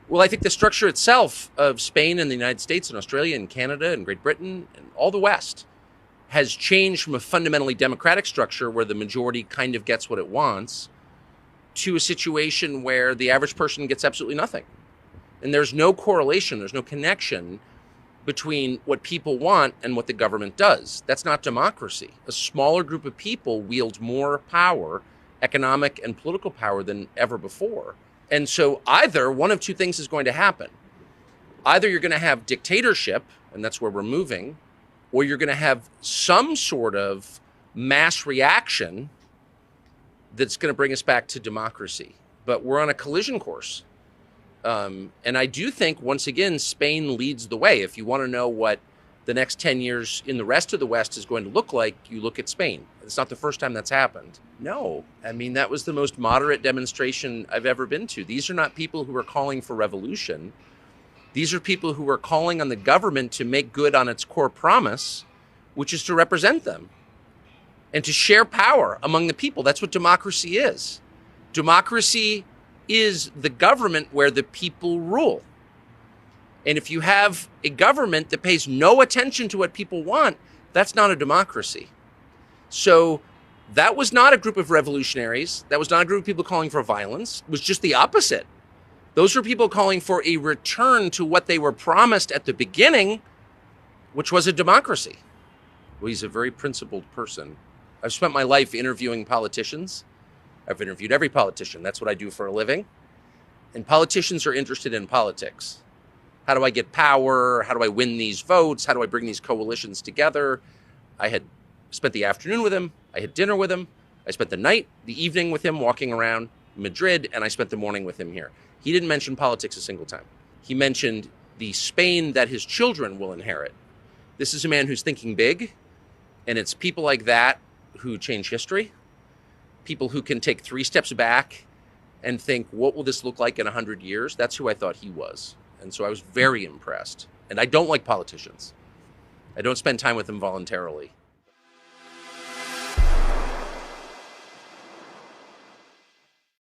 Well, I think the structure itself of Spain and the United States and Australia and Canada and Great Britain and all the West has changed from a fundamentally democratic structure where the majority kind of gets what it wants to a situation where the average person gets absolutely nothing. And there's no correlation, there's no connection between what people want and what the government does. That's not democracy. A smaller group of people wields more power, economic and political power, than ever before. And so either one of two things is going to happen. Either you're going to have dictatorship, and that's where we're moving, or you're going to have some sort of mass reaction that's going to bring us back to democracy. But we're on a collision course. And I do think, once again, Spain leads the way. If you want to know what the next 10 years in the rest of the West is going to look like, you look at Spain. It's not the first time that's happened. No, I mean, that was the most moderate demonstration I've ever been to. These are not people who are calling for revolution. These are people who are calling on the government to make good on its core promise, which is to represent them and to share power among the people. That's what democracy is. Democracy is the government where the people rule. And if you have a government that pays no attention to what people want, that's not a democracy. So that was not a group of revolutionaries. That was not a group of people calling for violence. It was just the opposite. Those were people calling for a return to what they were promised at the beginning, which was a democracy. Well, he's a very principled person. I've spent my life interviewing politicians. I've interviewed every politician. That's what I do for a living. And politicians are interested in politics. How do I get power? How do I win these votes? How do I bring these coalitions together? I had spent the afternoon with him. I had dinner with him. I spent the evening with him walking around Madrid, and I spent the morning with him here. He didn't mention politics a single time. He mentioned the Spain that his children will inherit. This is a man who's thinking big, and it's people like that who change history. People who can take 3 steps back and think, what will this look like in 100 years? That's who I thought he was. And so I was very impressed. And I don't like politicians. I don't spend time with them voluntarily.